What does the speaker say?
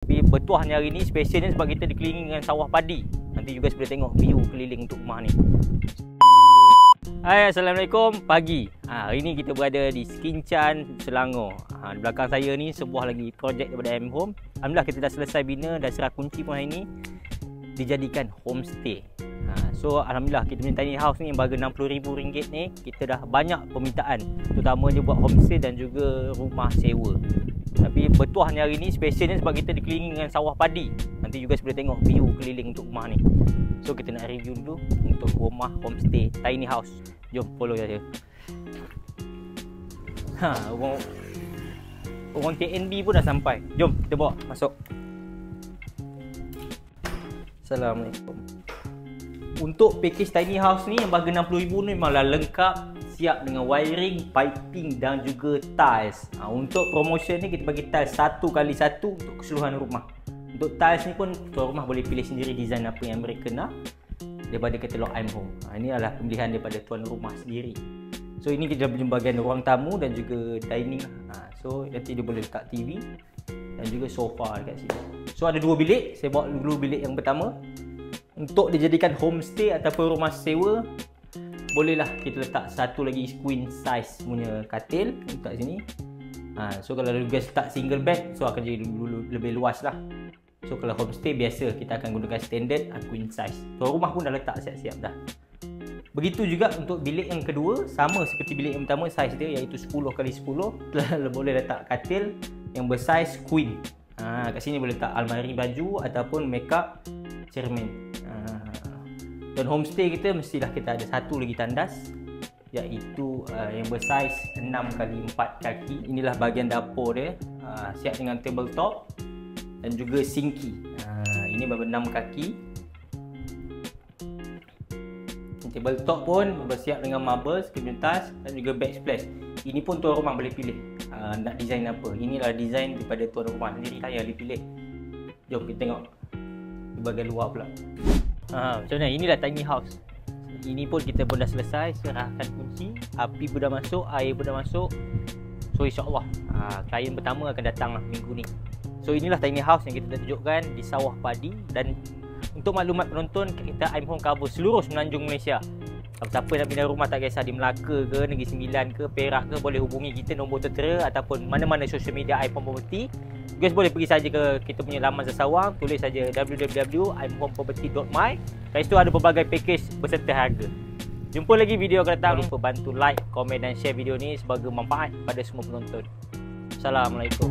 Tapi bertuahnya hari ni specialnya sebab kita dikelilingi dengan sawah padi. Nanti you guys boleh tengok view keliling untuk rumah ni. Hai, Assalamualaikum, pagi. Hari ni kita berada di Skincan, Selangor. Di belakang saya ni sebuah lagi projek daripada M Home. Alhamdulillah kita dah selesai bina dan serah kunci pun hari ni dijadikan homestay. So alhamdulillah kita punya tiny house ni yang harga RM60,000 ni kita dah banyak permintaan, terutamanya buat homestay dan juga rumah sewa. Tapi bertuahnya hari ni specialnya sebab kita dikelilingi dengan sawah padi. Nanti you guys boleh tengok view keliling untuk rumah ni. So kita nak review dulu untuk rumah homestay tiny house. Jom follow saya. Orang TNB pun dah sampai. Jom kita bawa masuk. Assalamualaikum. Untuk package tiny house ni yang harga RM60,000 ni memanglah lengkap, siap dengan wiring, piping dan juga tiles. Untuk promotion ni kita bagi tiles 1x1 untuk keseluruhan rumah. Untuk tiles ni pun tuan rumah boleh pilih sendiri design apa yang mereka nak daripada katalog M Home. Ini adalah pemilihan daripada tuan rumah sendiri. So ini kita punya bahagian ruang tamu dan juga dining. So nanti dia boleh letak TV dan juga sofa dekat sini. So ada dua bilik, saya bawa dulu bilik yang pertama. Untuk dijadikan homestay ataupun rumah sewa, bolehlah kita letak satu lagi queen size punya katil letak sini. So kalau you guys letak single bed, so akan jadi lebih luas lah. So kalau homestay biasa kita akan gunakan standard queen size. So rumah pun dah letak siap-siap dah. Begitu juga untuk bilik yang kedua, sama seperti bilik yang pertama, size dia iaitu 10x10. Boleh letak katil yang bersaiz queen. Kat sini boleh letak almari baju ataupun makeup cermin. Dan homestay kita mestilah kita ada satu lagi tandas, iaitu yang bersaiz 6x4 kaki. Inilah bahagian dapur dia, siap dengan tabletop dan juga sinki. Ini berapa 6 kaki. Tabletop pun bersiap dengan marble, screen tas dan juga backsplash. Ini pun tuan rumah boleh pilih nak design apa. Inilah design daripada tuan rumah sendiri lah yang dipilih. Jom kita tengok di bahagian luar pula. Macam mana? Inilah tiny house. Ini pun kita pun dah selesai, serahkan kunci, api pun dah masuk, air pun dah masuk. So insyaAllah klien pertama akan datang lah minggu ni. So inilah tiny house yang kita tunjukkan di sawah padi. Dan untuk maklumat penonton, kita M Home cover seluruh semenanjung Malaysia. Siapa nak pindah rumah tak kisah di Melaka ke, Negeri Sembilan ke, Perak ke, boleh hubungi kita, nombor tertera ataupun mana-mana social media M Home Property. You guys boleh pergi saja ke kita punya laman sesawang, tulis saja www.imhomeproperty.my. Kat situ ada pelbagai package berserta harga. Jumpa lagi video akan datang. Jangan lupa bantu like, komen dan share video ni sebagai manfaat pada semua penonton. Assalamualaikum.